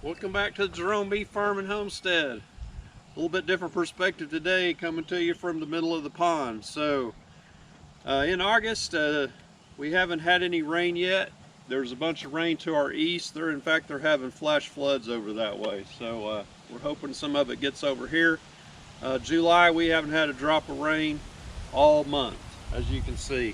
Welcome back to the Jerome Bee Farm Homestead. A little bit different perspective today, coming to you from the middle of the pond. So in August, we haven't had any rain yet. There's a bunch of rain to our east. In fact, they're having flash floods over that way. So we're hoping some of it gets over here. July, we haven't had a drop of rain all month, as you can see.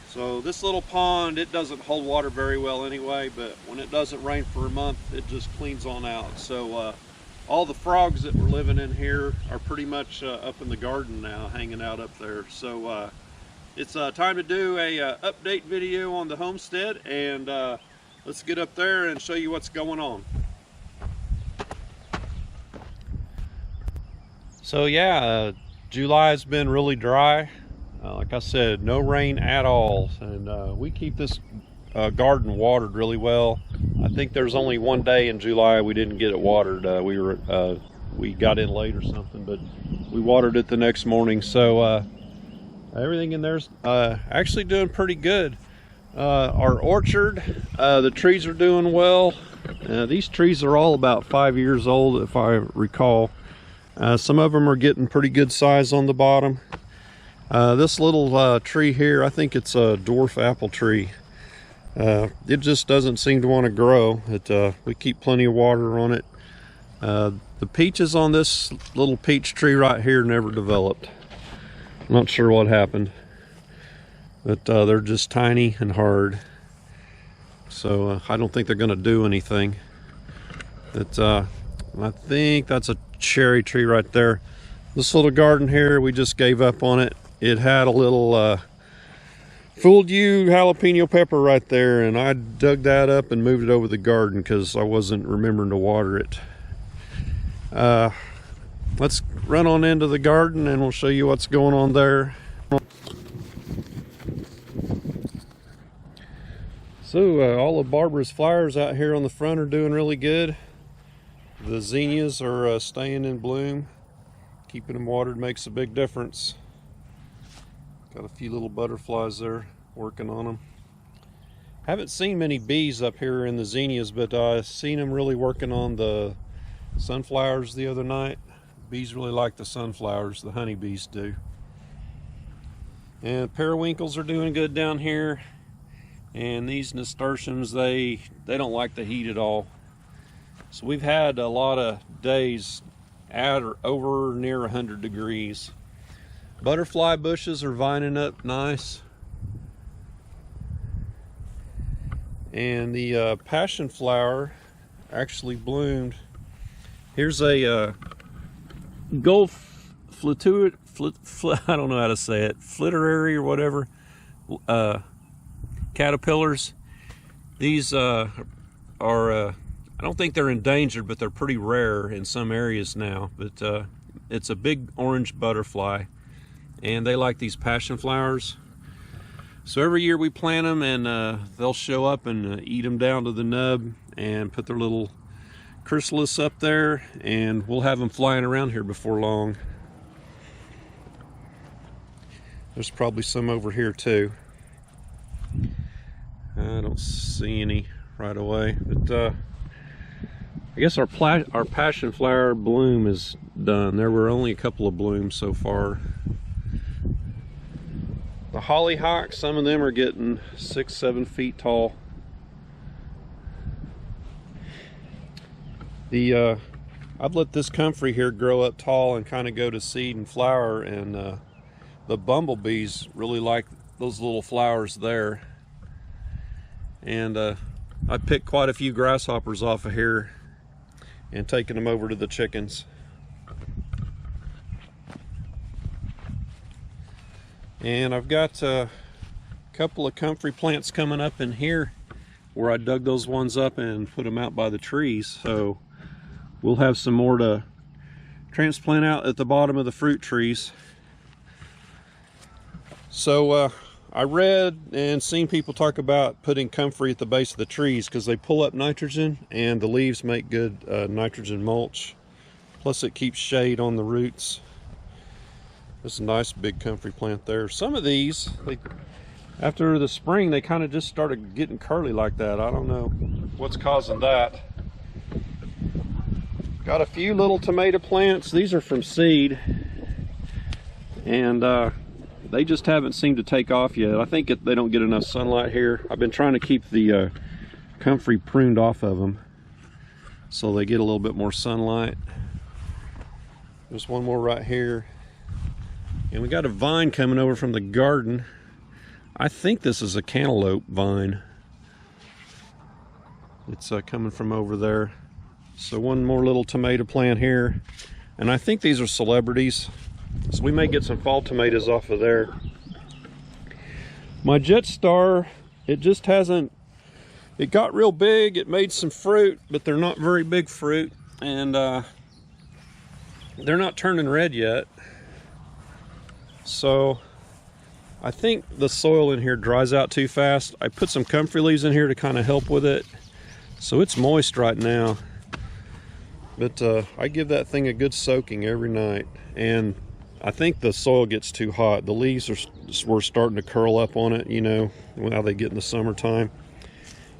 So this little pond, it doesn't hold water very well anyway, but when it doesn't rain for a month, it just cleans on out. So all the frogs that were living in here are pretty much up in the garden now, hanging out up there. So it's time to do a update video on the homestead, and let's get up there and show you what's going on. So yeah, July's been really dry. Like I said, no rain at all, and we keep this garden watered really well. I think there's only one day in July we didn't get it watered. We got in late or something, but we watered it the next morning. So everything in there's actually doing pretty good. Our orchard, the trees are doing well. These trees are all about 5 years old, if I recall. Some of them are getting pretty good size on the bottom. This little tree here, I think it's a dwarf apple tree. It just doesn't seem to want to grow. We keep plenty of water on it. The peaches on this little peach tree right here never developed. I'm not sure what happened, but they're just tiny and hard. So I don't think they're going to do anything. I think that's a cherry tree right there. This little garden here, we just gave up on it. It had a little fooled you jalapeno pepper right there, and I dug that up and moved it over the garden because I wasn't remembering to water it. Let's run on into the garden and we'll show you what's going on there. So all of Barbara's flowers out here on the front are doing really good. The zinnias are staying in bloom. Keeping them watered makes a big difference. Got a few little butterflies there working on them. Haven't seen many bees up here in the zinnias, but I've seen them really working on the sunflowers the other night. Bees really like the sunflowers, the honeybees do. And periwinkles are doing good down here. And these nasturtiums, they don't like the heat at all. So we've had a lot of days at or over near 100 degrees. Butterfly bushes are vining up nice. And the passion flower actually bloomed. Here's a gold flituit, I don't know how to say it, flitterary or whatever, caterpillars. These are, I don't think they're endangered, but they're pretty rare in some areas now. But it's a big orange butterfly, and they like these passion flowers. So every year we plant them, and they'll show up and eat them down to the nub and put their little chrysalis up there, and we'll have them flying around here before long. There's probably some over here too. I don't see any right away, but I guess our passion flower bloom is done. There were only a couple of blooms so far. The hollyhocks, some of them are getting 6-7 feet tall. The I've let this comfrey here grow up tall and kind of go to seed and flower, and the bumblebees really like those little flowers there. And I picked quite a few grasshoppers off of here and taken them over to the chickens. And I've got a couple of comfrey plants coming up in here where I dug those ones up and put them out by the trees. So we'll have some more to transplant out at the bottom of the fruit trees. So I read and seen people talk about putting comfrey at the base of the trees because they pull up nitrogen and the leaves make good nitrogen mulch. Plus it keeps shade on the roots. There's a nice big comfrey plant there. Some of these, after the spring, they kind of just started getting curly like that. I don't know what's causing that. Got a few little tomato plants. These are from seed, and they just haven't seemed to take off yet. I think they don't get enough sunlight here. I've been trying to keep the comfrey pruned off of them so they get a little bit more sunlight. There's one more right here. And we got a vine coming over from the garden. I think this is a cantaloupe vine. It's coming from over there. So one more little tomato plant here. And I think these are celebrities. So we may get some fall tomatoes off of there. My Jet Star, it just hasn't, it got real big, it made some fruit, but they're not very big fruit. And they're not turning red yet. So I think the soil in here dries out too fast. I put some comfrey leaves in here to kind of help with it. So it's moist right now. But I give that thing a good soaking every night. And I think the soil gets too hot. The leaves were starting to curl up on it, you know, how they get in the summertime.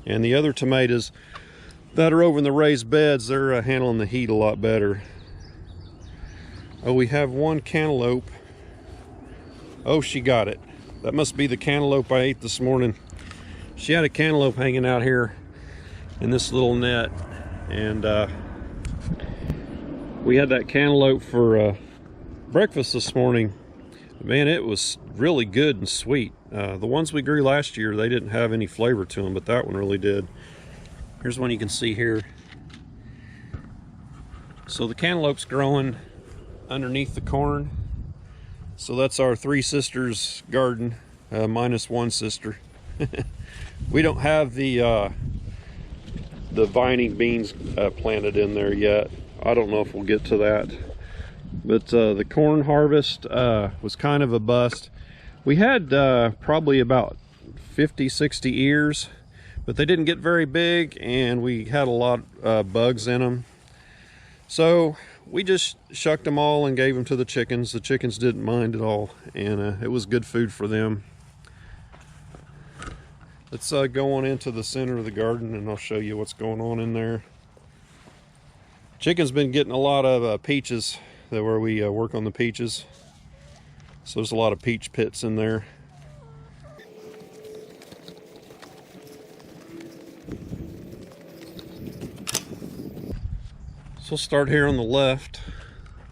And the other tomatoes that are over in the raised beds, they're handling the heat a lot better. Oh, we have one cantaloupe. Oh, she got it. That must be the cantaloupe I ate this morning. She had a cantaloupe hanging out here in this little net. And we had that cantaloupe for breakfast this morning. Man, it was really good and sweet. The ones we grew last year, they didn't have any flavor to them, but that one really did. Here's one you can see here. So the cantaloupe's growing underneath the corn. So that's our three sisters garden, minus one sister. We don't have the vining beans planted in there yet. I don't know if we'll get to that. But the corn harvest was kind of a bust. We had probably about 50, 60 ears, but they didn't get very big, and we had a lot of bugs in them. So we just shucked them all and gave them to the chickens. The chickens didn't mind at all, and it was good food for them. Let's go on into the center of the garden and I'll show you what's going on in there. Chicken's been getting a lot of peaches where we work on the peaches. So there's a lot of peach pits in there. So we'll start here on the left.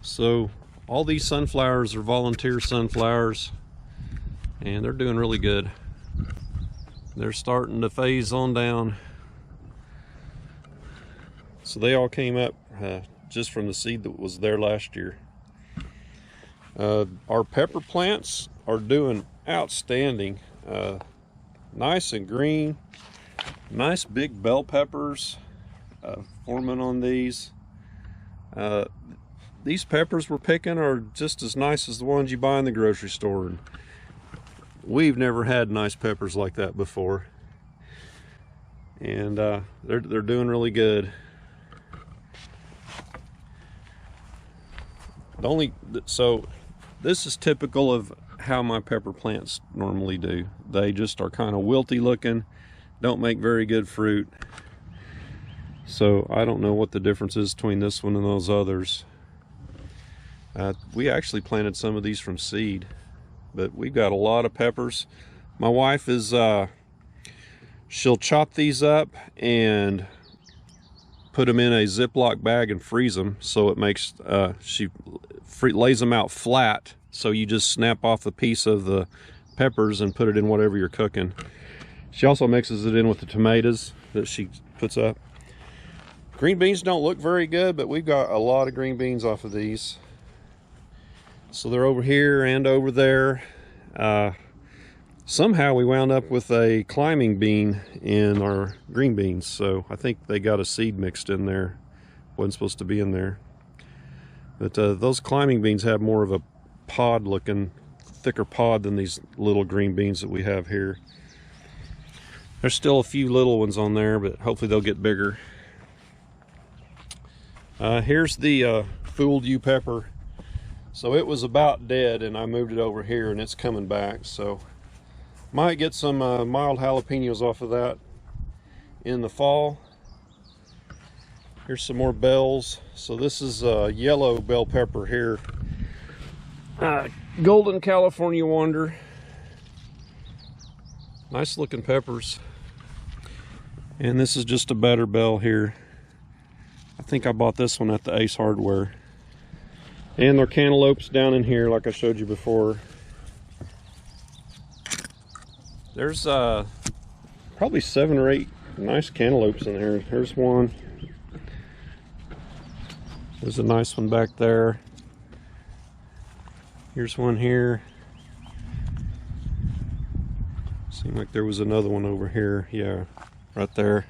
So all these sunflowers are volunteer sunflowers, and they're doing really good. They're starting to phase on down. So they all came up just from the seed that was there last year. Our pepper plants are doing outstanding. Nice and green. Nice big bell peppers forming on these. These peppers we're picking are just as nice as the ones you buy in the grocery store. And we've never had nice peppers like that before. And they're doing really good. So this is typical of how my pepper plants normally do. They just are kind of wilty looking, don't make very good fruit. So I don't know what the difference is between this one and those others. We actually planted some of these from seed, but we've got a lot of peppers. My wife is, she'll chop these up and put them in a Ziploc bag and freeze them, so it makes she lays them out flat, so you just snap off a piece of the peppers and put it in whatever you're cooking. She also mixes it in with the tomatoes that she puts up. Green beans don't look very good, but we've got a lot of green beans off of these. So they're over here and over there. Somehow we wound up with a climbing bean in our green beans, so I think they got a seed mixed in there. Wasn't supposed to be in there. But those climbing beans have more of a pod looking, thicker pod than these little green beans that we have here. There's still a few little ones on there, but hopefully they'll get bigger. Here's the Fooled You pepper. So it was about dead and I moved it over here and it's coming back. So might get some mild jalapenos off of that in the fall. Here's some more bells. So this is yellow bell pepper here. Golden California Wonder. Nice looking peppers. And this is just a better bell here. I think I bought this one at the Ace Hardware. And their cantaloupes down in here like I showed you before. There's probably 7 or 8 nice cantaloupes in here. Here's one. There's a nice one back there. Here's one here. Seemed like there was another one over here. Yeah, right there.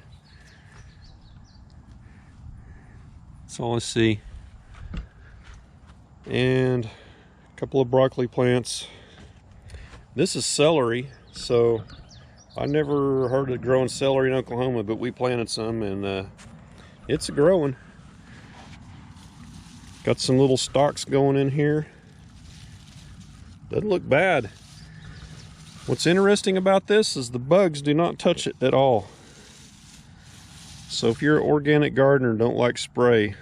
That's all I see. And a couple of broccoli plants. This is celery, so I never heard of growing celery in Oklahoma, but we planted some and it's growing. Got some little stalks going in here. Doesn't look bad. What's interesting about this is the bugs do not touch it at all. So if you're an organic gardener and don't like spray,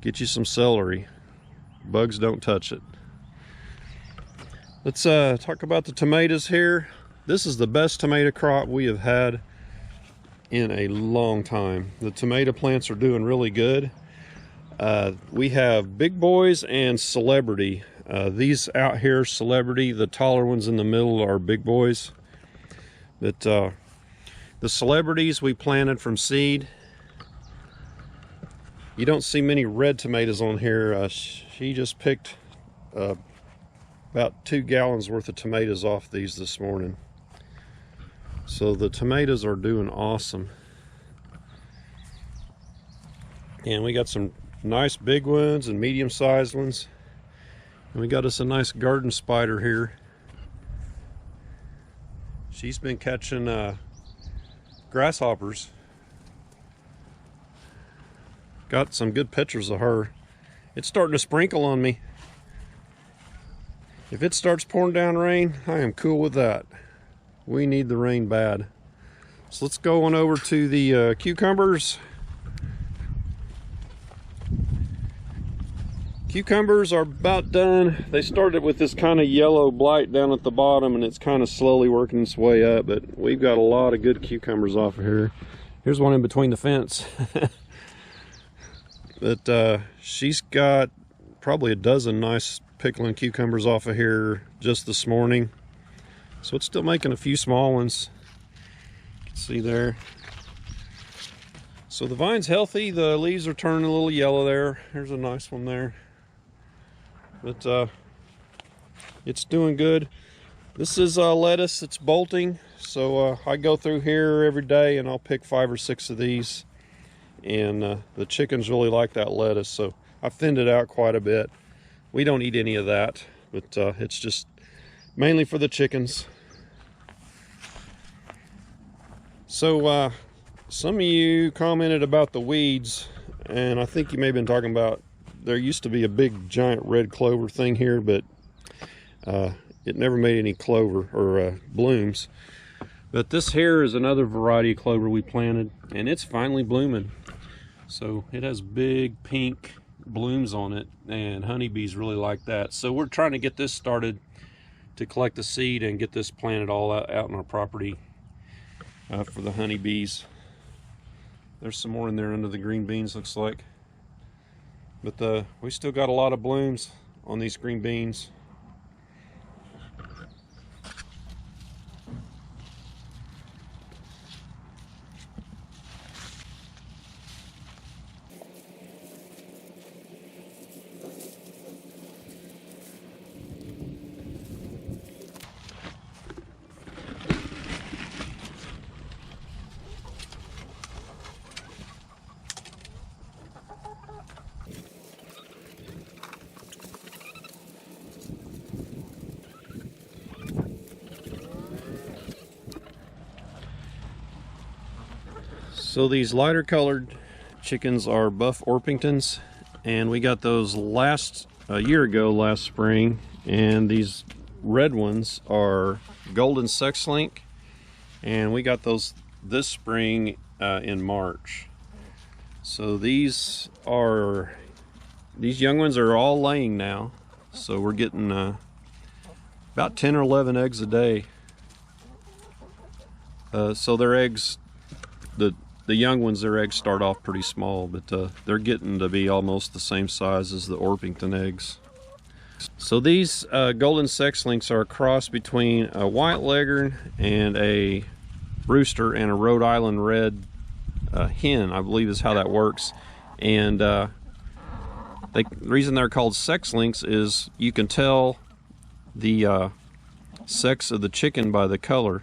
get you some celery. Bugs don't touch it. Let's talk about the tomatoes here. This is the best tomato crop we have had in a long time. The tomato plants are doing really good. We have Big Boys and Celebrity. These out here, Celebrity, the taller ones in the middle are Big Boys. But the Celebrities we planted from seed. You don't see many red tomatoes on here. She just picked about 2 gallons worth of tomatoes off these this morning. So the tomatoes are doing awesome. And we got some nice big ones and medium-sized ones. And we got us a nice garden spider here. She's been catching grasshoppers. Got some good pictures of her. It's starting to sprinkle on me. If it starts pouring down rain, I am cool with that. We need the rain bad. So let's go on over to the cucumbers. Cucumbers are about done. They started with this kind of yellow blight down at the bottom and it's kind of slowly working its way up, but we've got a lot of good cucumbers off of here. Here's one in between the fence. But she's got probably a dozen nice pickling cucumbers off of here just this morning. So it's still making a few small ones. You can see there. So the vine's healthy. The leaves are turning a little yellow there. There's a nice one there. But it's doing good. This is lettuce. It's bolting. So I go through here every day and I'll pick 5 or 6 of these. And the chickens really like that lettuce, so I thinned it out quite a bit. We don't eat any of that, but it's just mainly for the chickens. So some of you commented about the weeds, and I think you may have been talking about there used to be a big giant red clover thing here, but it never made any clover or blooms. But this here is another variety of clover we planted, and it's finally blooming. So it has big pink blooms on it, and honeybees really like that. So we're trying to get this started to collect the seed and get this planted all out in our property for the honeybees. There's some more in there under the green beans, looks like. But we still got a lot of blooms on these green beans. So these lighter colored chickens are buff Orpingtons, and we got those a year ago last spring, and these red ones are golden sex link, and we got those this spring in March. So these young ones are all laying now, so we're getting about 10 or 11 eggs a day. So their eggs, the young ones, their eggs start off pretty small, but they're getting to be almost the same size as the Orpington eggs. So these golden sex links are a cross between a white leghorn and a rooster and a Rhode Island red hen, I believe is how that works. And the reason they're called sex links is you can tell the sex of the chicken by the color.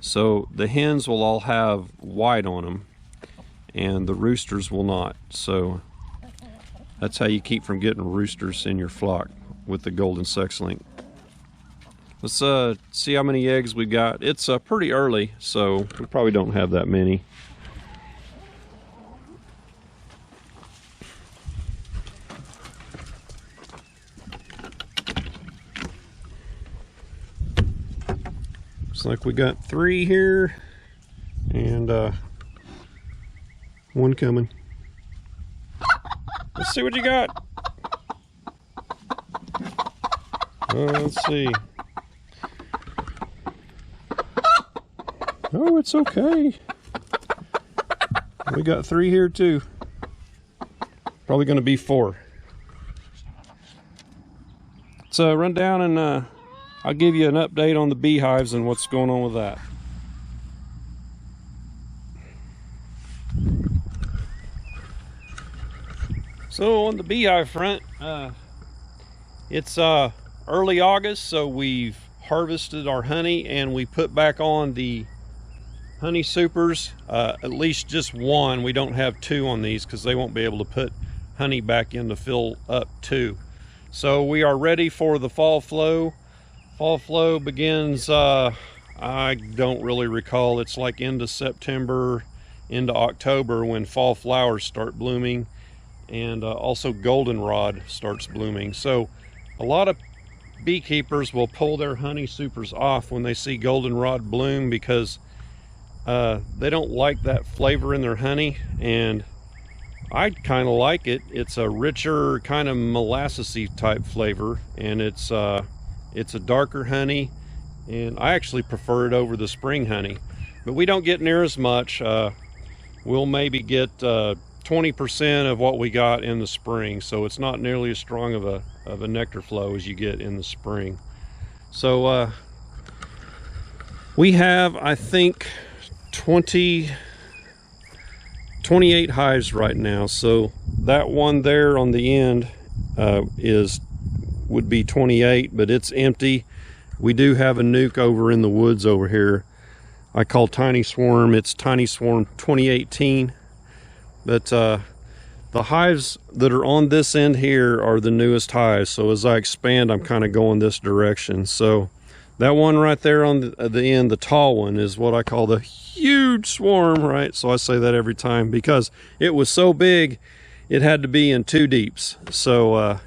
So the hens will all have white on them, and the roosters will not. So that's how you keep from getting roosters in your flock with the golden sex link. Let's see how many eggs we got. It's pretty early, so we probably don't have that many. Looks like we got 3 here, and 1 coming. Let's see what you got. Let's see. Oh, it's okay. We got 3 here too. Probably going to be 4. Let's run down and I'll give you an update on the beehives and what's going on with that. So on the beehive front, it's early August, so we've harvested our honey and we put back on the honey supers, at least just 1. We don't have 2 on these because they won't be able to put honey back in to fill up 2. So we are ready for the fall flow. Fall flow begins, I don't really recall, it's like into September, into October when fall flowers start blooming, and also goldenrod starts blooming. So a lot of beekeepers will pull their honey supers off when they see goldenrod bloom because they don't like that flavor in their honey, and I kind of like it. It's a richer kind of molassesy type flavor, and it's a darker honey, and I actually prefer it over the spring honey, but we don't get near as much. We'll maybe get 20% of what we got in the spring, so it's not nearly as strong of a nectar flow as you get in the spring. So we have, I think, 28 hives right now. So that one there on the end would be 28, but it's empty. We do have a nuke over in the woods over here I call Tiny Swarm. It's Tiny Swarm 2018. But the hives that are on this end here are the newest hives, so as I expand I'm kind of going this direction. So that one right there on the end, the tall one, is what I call the huge swarm, right? So I say that every time because it was so big it had to be in 2 deeps. So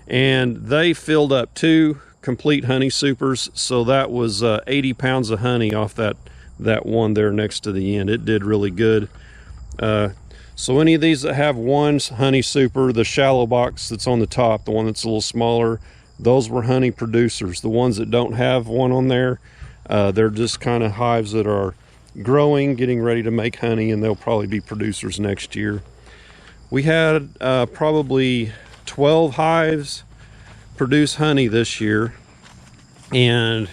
and they filled up 2 complete honey supers, so that was 80 pounds of honey off that one there next to the end. It did really good. So any of these that have 1 honey super, the shallow box that's on the top, the one that's a little smaller, those were honey producers. The ones that don't have 1 on there, they're just kind of hives that are growing, getting ready to make honey, and they'll probably be producers next year. We had probably 12 hives produce honey this year, and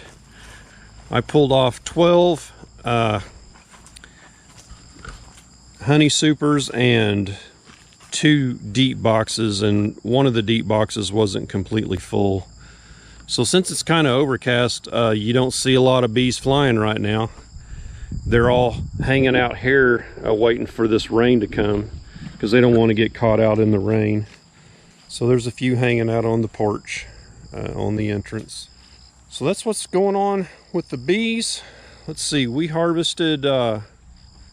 I pulled off 12 honey supers and 2 deep boxes, and one of the deep boxes wasn't completely full. So since it's kind of overcast, you don't see a lot of bees flying right now. They're all hanging out here waiting for this rain to come because they don't want to get caught out in the rain. So there's a few hanging out on the porch on the entrance. So that's what's going on with the bees. Let's see, we harvested, don't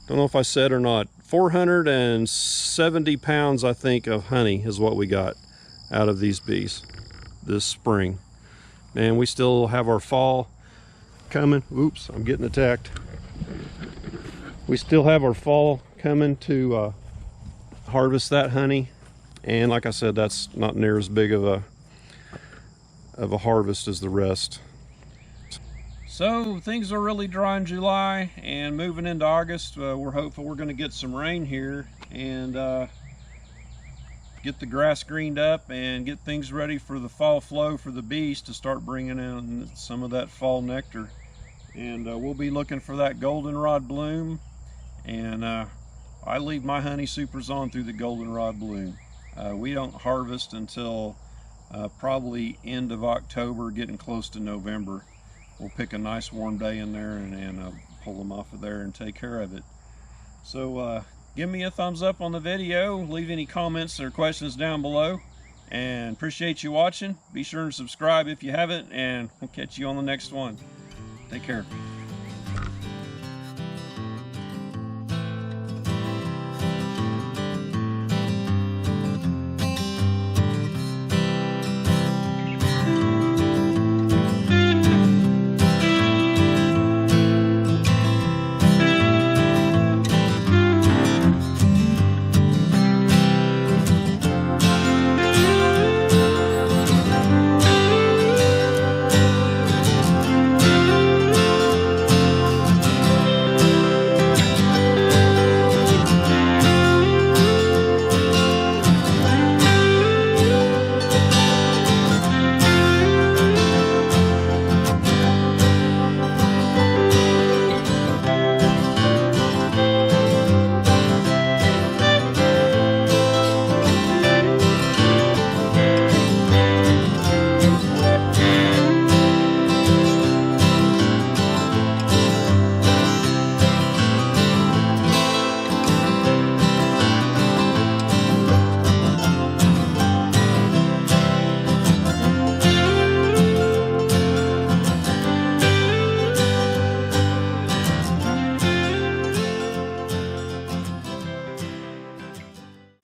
know if I said or not, 470 pounds, I think, of honey is what we got out of these bees this spring. And we still have our fall coming. Oops, I'm getting attacked. We still have our fall coming to harvest that honey. And like I said, that's not near as big of a harvest as the rest. So things are really dry in July, and moving into August, we're hopeful we're going to get some rain here and get the grass greened up and get things ready for the fall flow for the bees to start bringing in some of that fall nectar. And we'll be looking for that goldenrod bloom, and I leave my honey supers on through the goldenrod bloom. We don't harvest until probably end of October, getting close to November. We'll pick a nice warm day in there and pull them off of there and take care of it. So give me a thumbs up on the video, leave any comments or questions down below, and appreciate you watching. Be sure to subscribe if you haven't, and we'll catch you on the next one. Take care.